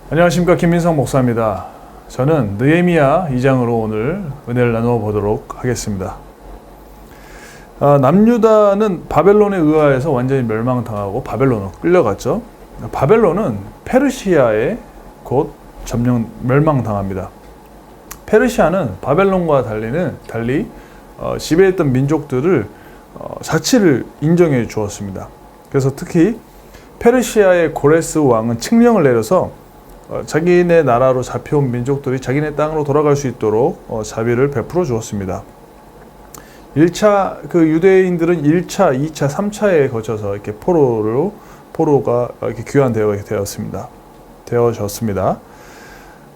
안녕하십니까, 김민성 목사입니다. 저는 느헤미야 2장으로 오늘 은혜를 나누어 보도록 하겠습니다. 남유다는 바벨론에 의하여서 완전히 멸망당하고 바벨론으로 끌려갔죠. 바벨론은 페르시아에 곧 멸망당합니다. 페르시아는 바벨론과 달리 지배했던 민족들을 자치를 인정해 주었습니다. 그래서 특히 페르시아의 고레스 왕은 칙령을 내려서 자기네 나라로 잡혀온 민족들이 자기네 땅으로 돌아갈 수 있도록 자비를 베풀어 주었습니다. 유대인들은 1차, 2차, 3차에 거쳐서 이렇게 포로가 이렇게 귀환되어졌습니다.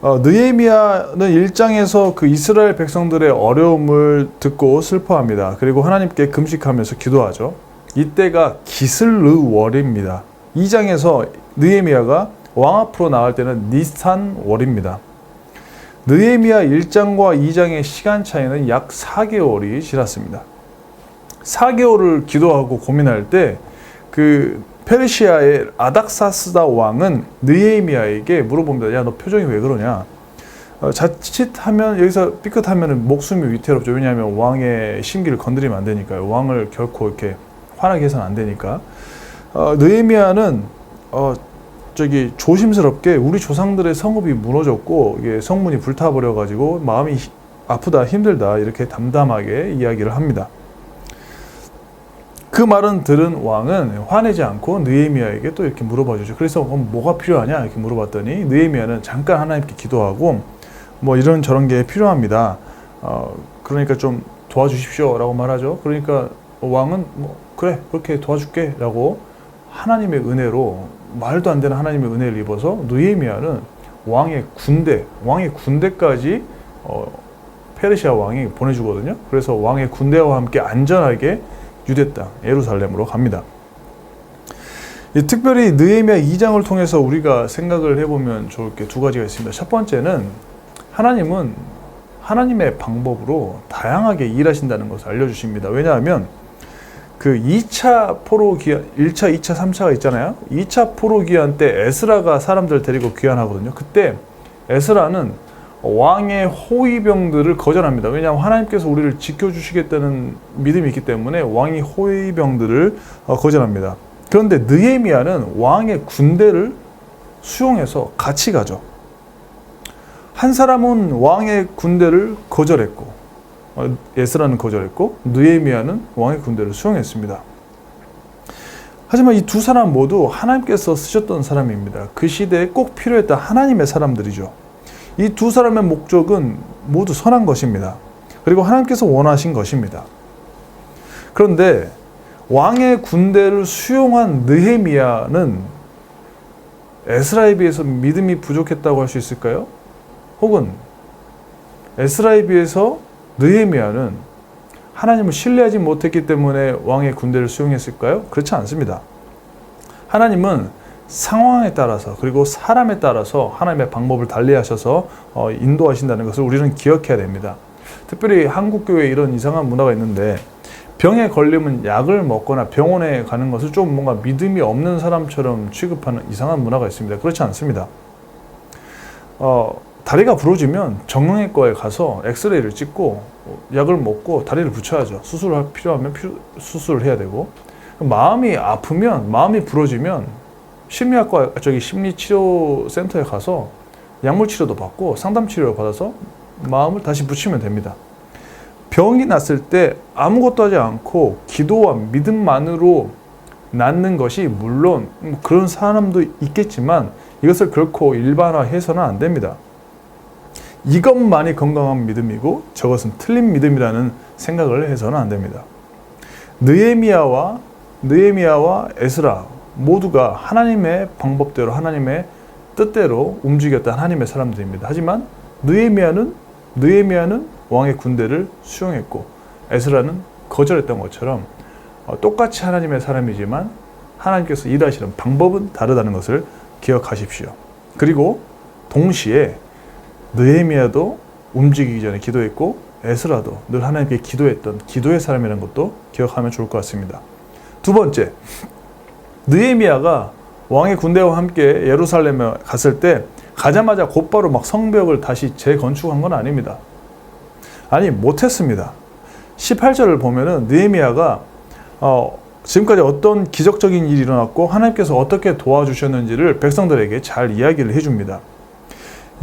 느헤미야는 1장에서 그 이스라엘 백성들의 어려움을 듣고 슬퍼합니다. 그리고 하나님께 금식하면서 기도하죠. 이때가 기슬르월입니다. 2장에서 느헤미야가 왕 앞으로 나갈 때는 니산월입니다. 느헤미야 1장과 2장의 시간 차이는 약 4개월이 지났습니다. 4개월을 기도하고 고민할 때 그 페르시아의 아닥사스다 왕은 느헤미야에게 물어봅니다. 야, 너 표정이 왜 그러냐? 자칫하면 여기서 삐끗하면 목숨이 위태롭죠. 왜냐하면 왕의 심기를 건드리면 안 되니까요. 왕을 결코 이렇게 화나게 해서는 안 되니까. 느헤미야는 조심스럽게 우리 조상들의 성읍이 무너졌고 이게 성문이 불타버려가지고 마음이 아프다, 힘들다 이렇게 담담하게 이야기를 합니다. 그 말은 들은 왕은 화내지 않고 느헤미야에게 또 이렇게 물어봐 주죠. 그래서 뭐가 필요하냐 이렇게 물어봤더니 느헤미야는 잠깐 하나님께 기도하고 뭐 이런 저런 게 필요합니다. 그러니까 좀 도와주십시오 라고 말하죠. 그러니까 왕은 그래 그렇게 도와줄게 라고 하나님의 은혜로 말도 안 되는 하나님의 은혜를 입어서 느헤미야는 왕의 군대까지 페르시아 왕이 보내주거든요. 그래서 왕의 군대와 함께 안전하게 유대 땅 예루살렘으로 갑니다. 특별히 느헤미야 2장을 통해서 우리가 생각을 해보면 좋을 게 두 가지가 있습니다. 첫 번째는 하나님은 하나님의 방법으로 다양하게 일하신다는 것을 알려주십니다. 왜냐하면 그 2차 포로 귀환, 1차, 2차, 3차가 있잖아요. 2차 포로 귀환 때 에스라가 사람들 데리고 귀환하거든요. 그때 에스라는 왕의 호위병들을 거절합니다. 왜냐하면 하나님께서 우리를 지켜주시겠다는 믿음이 있기 때문에 왕의 호위병들을 거절합니다. 그런데 느헤미야는 왕의 군대를 수용해서 같이 가죠. 한 사람은 왕의 군대를 거절했고 에스라는 거절했고 느헤미야는 왕의 군대를 수용했습니다. 하지만 이 두 사람 모두 하나님께서 쓰셨던 사람입니다. 그 시대에 꼭 필요했던 하나님의 사람들이죠. 이 두 사람의 목적은 모두 선한 것입니다. 그리고 하나님께서 원하신 것입니다. 그런데 왕의 군대를 수용한 느헤미야는 에스라에 비해서 믿음이 부족했다고 할 수 있을까요? 혹은 에스라에 비해서 느헤미야는 하나님을 신뢰하지 못했기 때문에 왕의 군대를 수용했을까요? 그렇지 않습니다. 하나님은 상황에 따라서 그리고 사람에 따라서 하나님의 방법을 달리하셔서 인도하신다는 것을 우리는 기억해야 됩니다. 특별히 한국교회에 이런 이상한 문화가 있는데 병에 걸리면 약을 먹거나 병원에 가는 것을 좀 뭔가 믿음이 없는 사람처럼 취급하는 이상한 문화가 있습니다. 그렇지 않습니다. 다리가 부러지면 정형외과에 가서 엑스레이를 찍고 약을 먹고 다리를 붙여야죠. 수술할 필요하면 수술을 해야 되고, 마음이 아프면, 마음이 부러지면 심리치료센터에 가서 약물 치료도 받고 상담 치료를 받아서 마음을 다시 붙이면 됩니다. 병이 났을 때 아무것도 하지 않고 기도와 믿음만으로 낫는 것이 물론 그런 사람도 있겠지만 이것을 결코 일반화해서는 안 됩니다. 이것만이 건강한 믿음이고 저것은 틀린 믿음이라는 생각을 해서는 안 됩니다. 느헤미야와 에스라 모두가 하나님의 방법대로 하나님의 뜻대로 움직였던 하나님의 사람들입니다. 하지만 느헤미야는 왕의 군대를 수용했고 에스라는 거절했던 것처럼 똑같이 하나님의 사람이지만 하나님께서 일하시는 방법은 다르다는 것을 기억하십시오. 그리고 동시에 느헤미야도 움직이기 전에 기도했고 에스라도 늘 하나님께 기도했던 기도의 사람이라는 것도 기억하면 좋을 것 같습니다. 두 번째, 느헤미야가 왕의 군대와 함께 예루살렘에 갔을 때 가자마자 곧바로 막 성벽을 다시 재건축한 건 아닙니다. 아니, 못했습니다. 18절을 보면은 느헤미야가 지금까지 어떤 기적적인 일이 일어났고 하나님께서 어떻게 도와주셨는지를 백성들에게 잘 이야기를 해줍니다.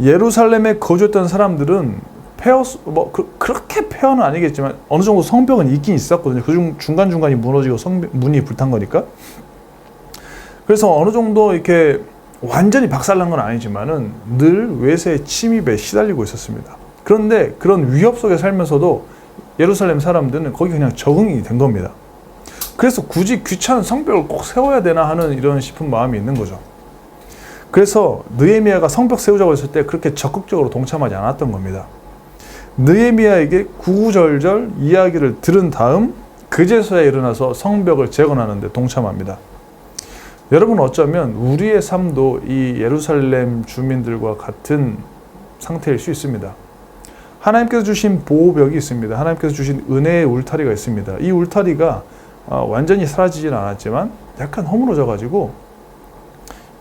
예루살렘에 거주했던 사람들은 그렇게 폐허는 아니겠지만 어느 정도 성벽은 있긴 있었거든요. 그 중간중간이 무너지고 문이 불탄 거니까. 그래서 어느 정도 이렇게 완전히 박살난 건 아니지만은 늘 외세의 침입에 시달리고 있었습니다. 그런데 그런 위협 속에 살면서도 예루살렘 사람들은 거기 그냥 적응이 된 겁니다. 그래서 굳이 귀찮은 성벽을 꼭 세워야 되나 하는 이런 싶은 마음이 있는 거죠. 그래서 느헤미야가 성벽 세우자고 했을 때 그렇게 적극적으로 동참하지 않았던 겁니다. 느헤미야에게 구구절절 이야기를 들은 다음 그제서야 일어나서 성벽을 재건하는 데 동참합니다. 여러분, 어쩌면 우리의 삶도 이 예루살렘 주민들과 같은 상태일 수 있습니다. 하나님께서 주신 보호벽이 있습니다. 하나님께서 주신 은혜의 울타리가 있습니다. 이 울타리가 완전히 사라지진 않았지만 약간 허물어져 가지고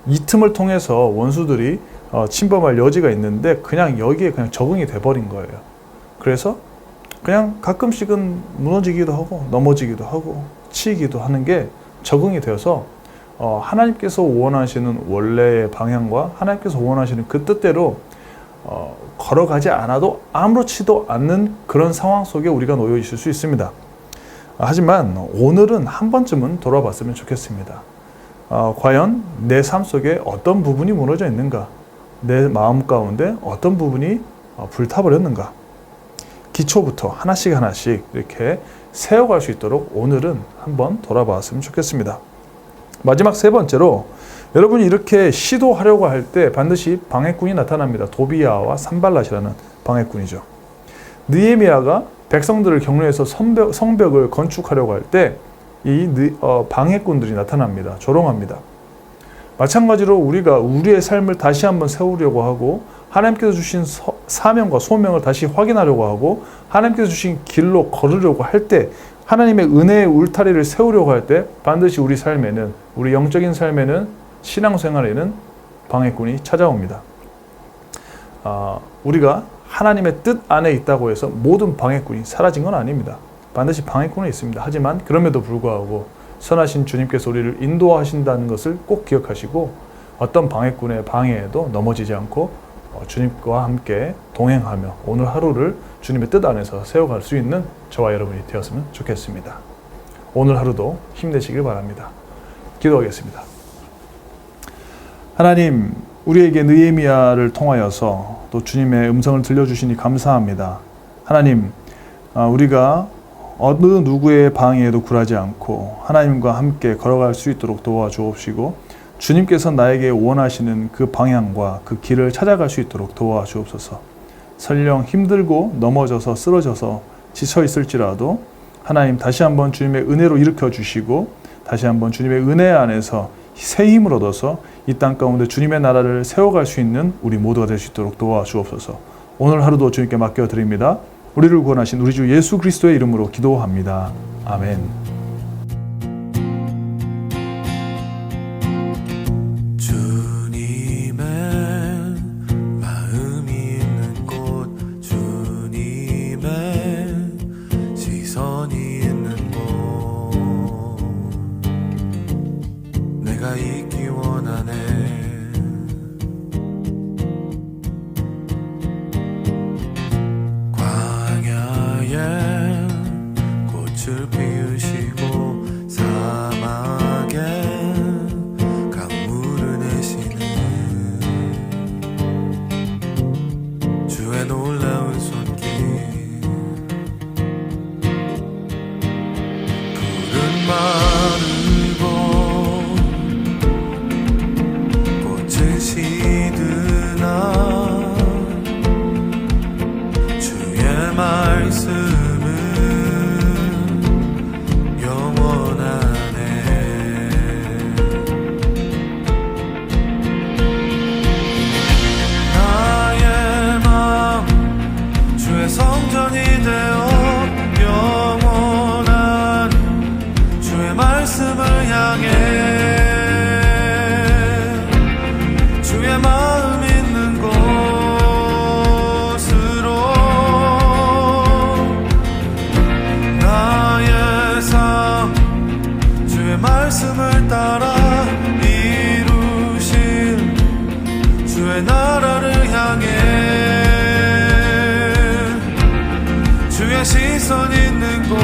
이 틈을 통해서 원수들이 침범할 여지가 있는데 그냥 여기에 그냥 적응이 돼버린 거예요. 그래서 그냥 가끔씩은 무너지기도 하고 넘어지기도 하고 치이기도 하는 게 적응이 되어서 하나님께서 원하시는 원래의 방향과 하나님께서 원하시는 그 뜻대로 걸어가지 않아도 아무렇지도 않는 그런 상황 속에 우리가 놓여 있을 수 있습니다. 하지만 오늘은 한 번쯤은 돌아봤으면 좋겠습니다. 과연 내 삶 속에 어떤 부분이 무너져 있는가? 내 마음 가운데 어떤 부분이 불타버렸는가? 기초부터 하나씩 이렇게 세워갈 수 있도록 오늘은 한번 돌아봤으면 좋겠습니다. 마지막 세 번째로, 여러분이 이렇게 시도하려고 할 때 반드시 방해꾼이 나타납니다. 도비야와 산발랏이라는 방해꾼이죠. 느헤미야가 백성들을 격려해서 성벽을 건축하려고 할 때 이 방해꾼들이 나타납니다. 조롱합니다. 마찬가지로 우리가 우리의 삶을 다시 한번 세우려고 하고 하나님께서 주신 사명과 소명을 다시 확인하려고 하고 하나님께서 주신 길로 걸으려고 할 때, 하나님의 은혜의 울타리를 세우려고 할 때 반드시 우리 삶에는, 우리 영적인 삶에는, 신앙생활에는 방해꾼이 찾아옵니다. 우리가 하나님의 뜻 안에 있다고 해서 모든 방해꾼이 사라진 건 아닙니다. 반드시 방해꾼은 있습니다. 하지만 그럼에도 불구하고 선하신 주님께서 우리를 인도하신다는 것을 꼭 기억하시고 어떤 방해꾼의 방해에도 넘어지지 않고 주님과 함께 동행하며 오늘 하루를 주님의 뜻 안에서 세워갈 수 있는 저와 여러분이 되었으면 좋겠습니다. 오늘 하루도 힘내시길 바랍니다. 기도하겠습니다. 하나님, 우리에게 느헤미야를 통하여서 또 주님의 음성을 들려주시니 감사합니다. 하나님, 우리가 어느 누구의 방해에도 굴하지 않고 하나님과 함께 걸어갈 수 있도록 도와주옵시고 주님께서 나에게 원하시는 그 방향과 그 길을 찾아갈 수 있도록 도와주옵소서. 설령 힘들고 넘어져서 쓰러져서 지쳐 있을지라도 하나님 다시 한번 주님의 은혜로 일으켜 주시고 다시 한번 주님의 은혜 안에서 새 힘을 얻어서 이 땅 가운데 주님의 나라를 세워갈 수 있는 우리 모두가 될 수 있도록 도와주옵소서. 오늘 하루도 주님께 맡겨드립니다. 우리를 구원하신 우리 주 예수 그리스도의 이름으로 기도합니다. 아멘. 주님의 마음이 있는 곳, 주님의 시선이 있는 곳, 내가 있기 원하네. 광야에 꽃을 피우시고 시선 있는 곳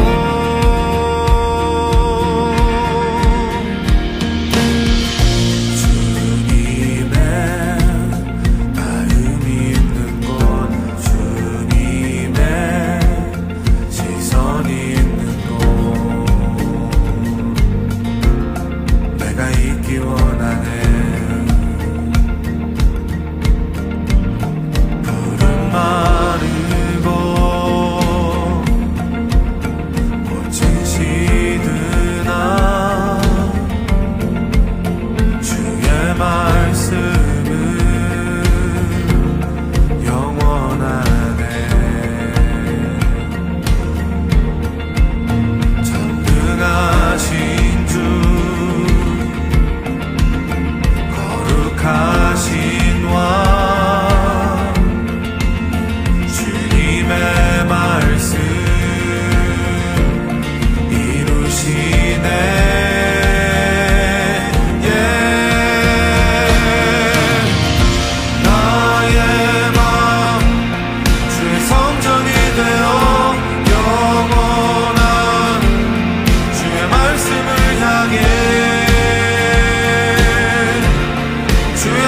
주님의 마음이 있는 곳 주님의 시선이 있는 곳 내가 있기 원하네 푸른 마르고 꽃은 시드나 주의 말씀은 영원하네 전능하신 주 거룩하신 왕 주님의 말씀 이루시네 나의 맘 주의 성전이 되어 영원한 주의 말씀을 향해 주의